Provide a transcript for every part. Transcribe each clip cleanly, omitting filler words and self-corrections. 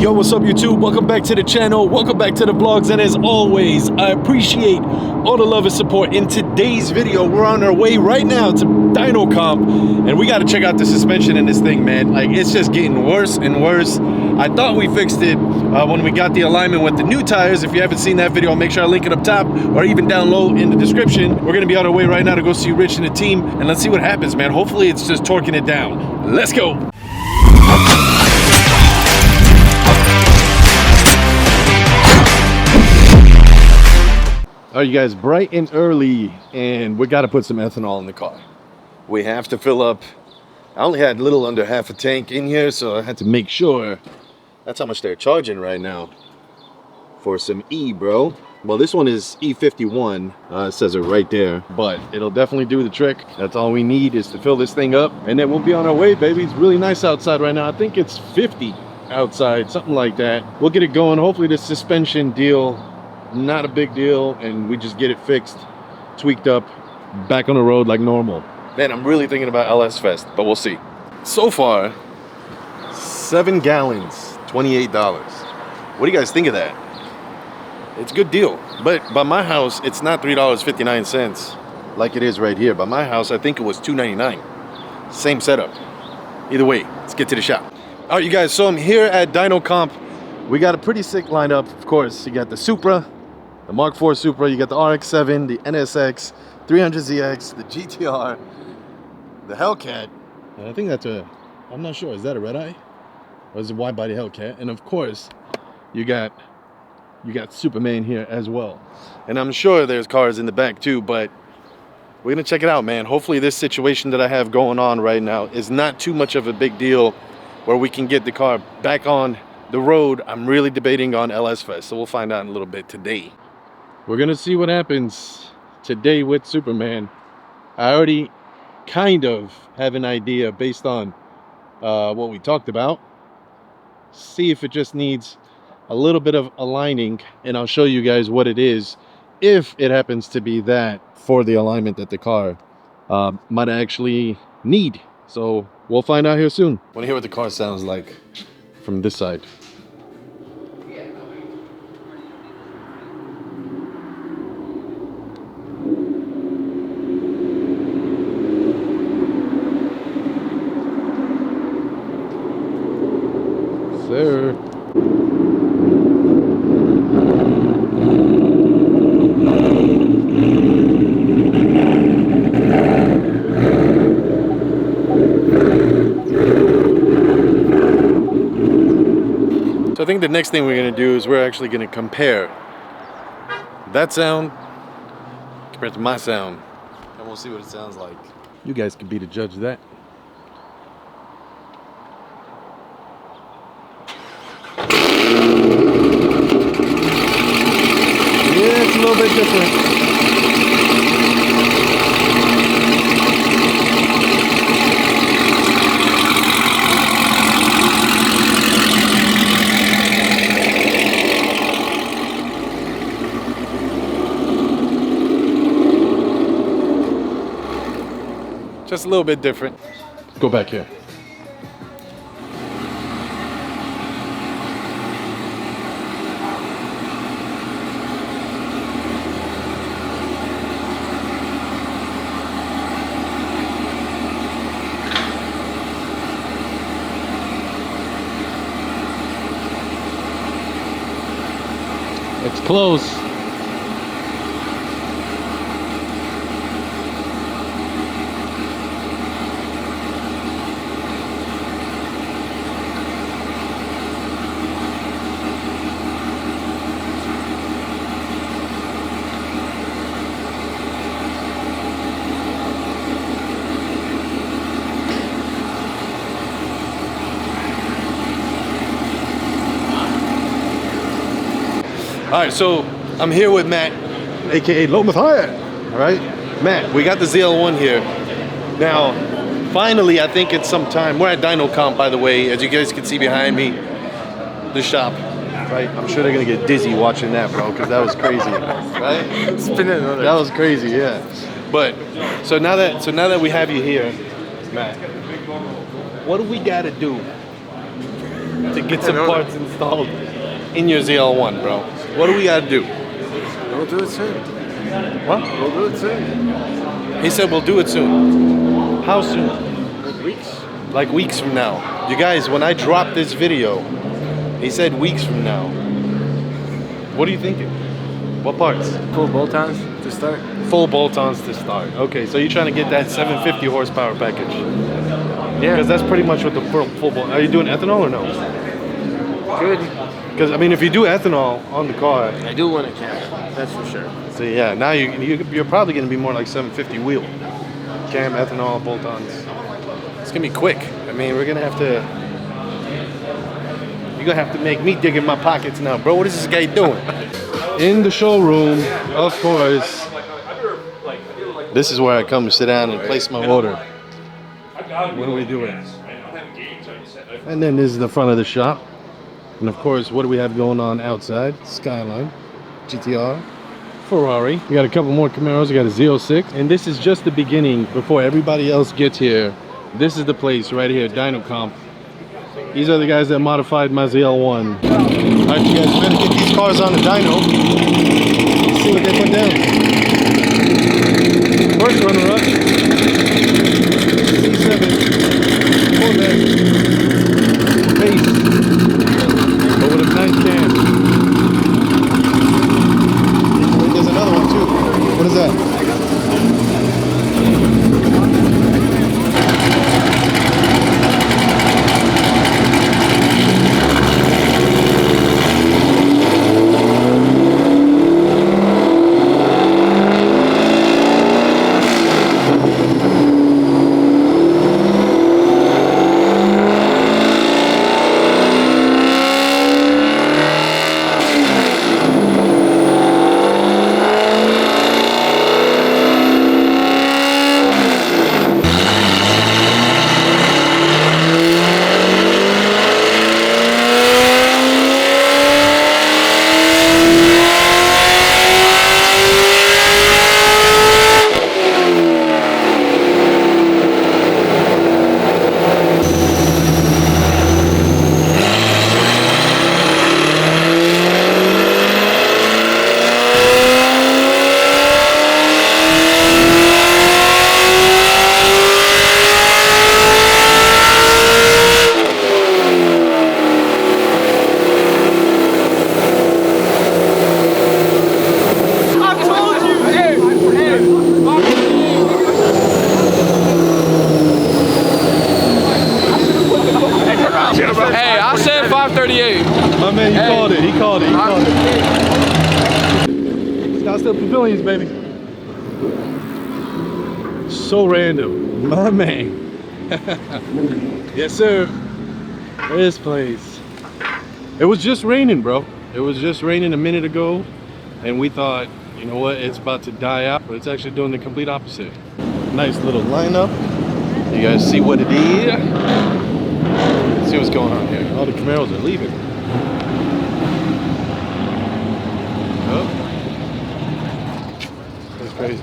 Yo, what's up YouTube? Welcome back to the channel, welcome back to the vlogs, and as always, I appreciate all the love and support. In today's video, we're on our way right now to dynocomp, and we got to check out the suspension in this thing, man. Like, it's just getting worse and worse. I thought we fixed it when we got the alignment with the new tires. If you haven't seen that video, I'll make sure I link it up top or even down low in the description. We're gonna be on our way right now to go see Rich and the team, and let's see what happens, man. Hopefully it's just torquing it down. Let's go. All right, you guys, bright and early, and we got to put some ethanol in the car. We have to fill up. I only had a little under half a tank in here, so I had to make sure. That's how much they're charging right now for some E, bro. Well, this one is E51. It says it right there, but it'll definitely do the trick. That's all we need is to fill this thing up, and then we'll be on our way, baby. It's really nice outside right now. I think it's 50 outside, something like that. We'll get it going. Hopefully this suspension deal, not a big deal, and we just get it fixed, tweaked up, back on the road like normal. Man, I'm really thinking about LS Fest, but we'll see. So far, 7 gallons, $28. What do you guys think of that? It's a good deal, but by my house, it's not $3.59 like it is right here. By my house, I think it was $2.99. Same setup. Either way, let's get to the shop. All right, you guys, so I'm here at dynocomp. We got a pretty sick lineup, of course. You got the Supra, the Mark IV Supra, you got the RX-7, the NSX, 300ZX, the GTR, the Hellcat, and I think that's a, I'm not sure, is that a red eye? Or is it wide body Hellcat? And of course, you got Superman here as well. And I'm sure there's cars in the back too, but we're gonna check it out, man. Hopefully this situation that I have going on right now is not too much of a big deal where we can get the car back on the road. I'm really debating on LS Fest, so we'll find out in a little bit today. We're gonna see what happens today with Superman. I already kind of have an idea based on what we talked about. See if it just needs a little bit of aligning, and I'll show you guys what it is if it happens to be that for the alignment that the car might actually need. So we'll find out here soon. Want to hear what the car sounds like from this side. Sir. So I think the next thing we're going to do is we're actually going to compare that sound compared to my sound, and we'll see what it sounds like. You guys can be the judge of that. Yeah, it's a little bit different. Just a little bit different. Go back here. It's close. All right, so I'm here with Matt, aka Lomas Hyatt. All right, Matt, we got the ZL1 here. Now, finally, I think it's some time. We're at dynocomp, by the way, as you guys can see behind me, the shop. Right, I'm sure they're gonna get dizzy watching that, bro, because that was crazy. Right? Spinning on it. That was crazy, yeah. But so now that we have you here, Matt, what do we gotta do to get some parts installed in your ZL1, bro. What do we gotta do? We'll do it soon. What? We'll do it soon. He said we'll do it soon. How soon? Like weeks. Like weeks from now. You guys, when I drop this video, he said weeks from now. What are you thinking? What parts? Full bolt-ons to start. Full bolt-ons to start. Okay, so you're trying to get that 750 horsepower package. Yeah. Because that's pretty much what the full bolt. Are you doing ethanol or no? Good. Because I mean, if you do ethanol on the car, I do want a cam. That's for sure. so yeah, now you're probably going to be more like 750 wheel. Cam, ethanol, bolt-ons. It's going to be quick. I mean, we're going to have to. You're going to have to make me dig in my pockets now, bro. What is this guy doing? In the showroom, of course. This is where I come to sit down and place my order. What are we doing? And then this is the front of the shop. And of course, what do we have going on outside? Skyline, GTR, Ferrari. We got a couple more Camaros. We got a Z06. And this is just the beginning before everybody else gets here. This is the place right here, dynocomp. These are the guys that modified my ZL1. All right, you guys better get these cars on the dyno. Let's see what they put down. First runner-up, C7, Corvette, base, but with a nice cam. There's another one too. What is that? My man, you called it. He called it. He called it. Scottdale Pavilions, baby. So random. My man. Yes, sir. This place. It was just raining, bro. It was just raining a minute ago. And we thought, you know what, it's about to die out. But it's actually doing the complete opposite. Nice little lineup. You guys see what it is? Let's see what's going on here. All the Camaros are leaving. Oh. That's crazy.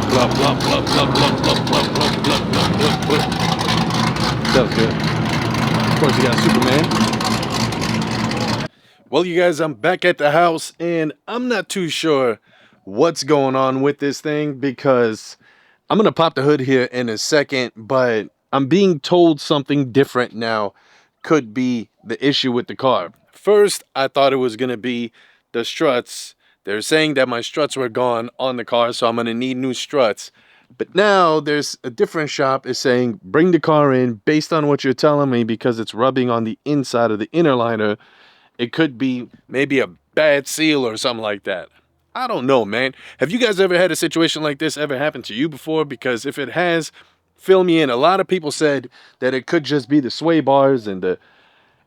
Blah, blah, blah, blah, blah, blah, blah, blah, blah, blah, blah. That was good. Of course, you got Superman. Well, you guys, I'm back at the house, and I'm not too sure what's going on with this thing because I'm going to pop the hood here in a second, but I'm being told something different now could be the issue with the car. First, I thought it was going to be the struts. They're saying that my struts were gone on the car, so I'm going to need new struts. But now there's a different shop is saying, bring the car in based on what you're telling me because it's rubbing on the inside of the inner liner. It could be maybe a bad seal or something like that. I don't know, man. Have you guys ever had a situation like this ever happen to you before? Because if it has, fill me in. A lot of people said that it could just be the sway bars and the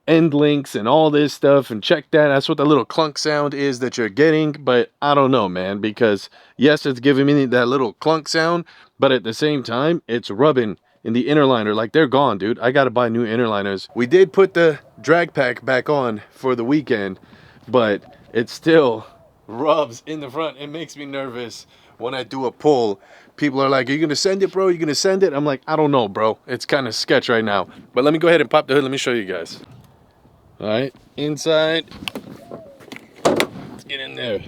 end links and all this stuff, and check that. That's what the little clunk sound is that you're getting. But I don't know, man, because yes, it's giving me that little clunk sound, but at the same time, it's rubbing in the inner liner. Like, they're gone, dude. I gotta buy new inner liners. We did put the drag pack back on for the weekend, but it still rubs in the front. It makes me nervous when I do a pull. People are like, are you gonna send it, bro? Are you gonna send it? I'm like, I don't know, bro. It's kind of sketch right now. But let me go ahead and pop the hood. Let me show you guys. All right, inside. Let's get in there.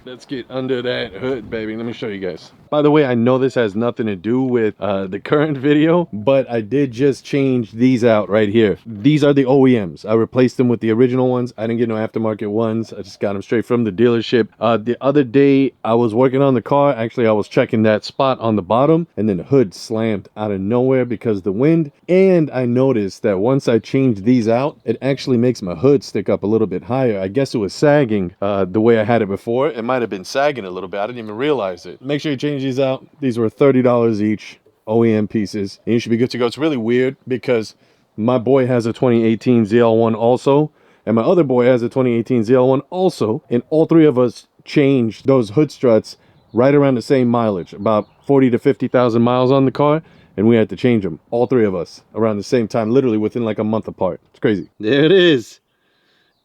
Let's get under that hood, baby. Let me show you guys. By the way, I know this has nothing to do with the current video, but I did just change these out right here. These are the OEMs. I replaced them with the original ones. I didn't get no aftermarket ones. I just got them straight from the dealership. The other day, I was working on the car. Actually, I was checking that spot on the bottom, and then the hood slammed out of nowhere because of the wind. And I noticed that once I changed these out, it actually makes my hood stick up a little bit higher. I guess it was sagging the way I had it before. It might have been sagging a little bit. I didn't even realize it. Make sure you change these out. These were $30 each, OEM pieces, and you should be good to go. It's really weird because my boy has a 2018 ZL1 also, and my other boy has a 2018 ZL1 also, and all three of us changed those hood struts right around the same mileage, about 40 to 50,000 miles on the car, and we had to change them, all three of us, around the same time, literally within like a month apart. It's crazy. There it is.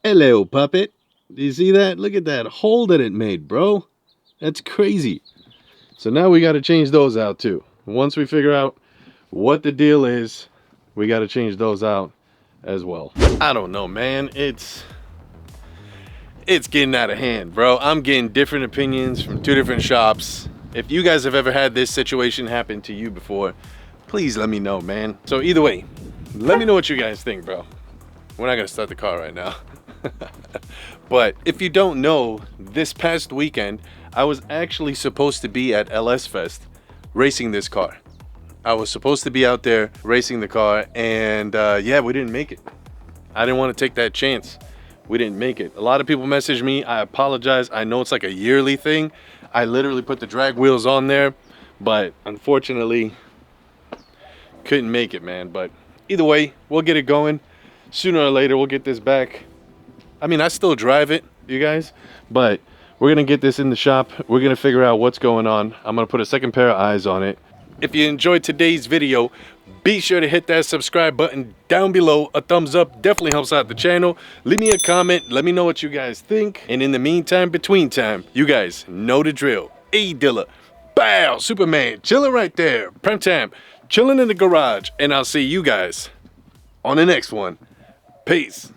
Hello, puppet. Do you see that? Look at that hole that it made, bro. That's crazy. So now we got to change those out too. Once we figure out what the deal is, we got to change those out as well. I don't know, man. It's getting out of hand, bro. I'm getting different opinions from two different shops. If you guys have ever had this situation happen to you before, please let me know, man. So either way, let me know what you guys think, bro. We're not gonna start the car right now. But if you don't know, this past weekend, I was actually supposed to be at LS Fest racing this car. I was supposed to be out there racing the car, and yeah, we didn't make it. I didn't want to take that chance. We didn't make it. A lot of people messaged me. I apologize. I know it's like a yearly thing. I literally put the drag wheels on there, but unfortunately, couldn't make it, man. But either way, we'll get it going. Sooner or later, we'll get this back. I mean, I still drive it, you guys, but we're gonna get this in the shop. We're gonna figure out what's going on. I'm gonna put a second pair of eyes on it. If you enjoyed today's video, be sure to hit that subscribe button down below. A thumbs up definitely helps out the channel. Leave me a comment. Let me know what you guys think. And in the meantime, between time, you guys know the drill. A Dilla, bow, Superman, chilling right there. Prime time, chilling in the garage. And I'll see you guys on the next one. Peace.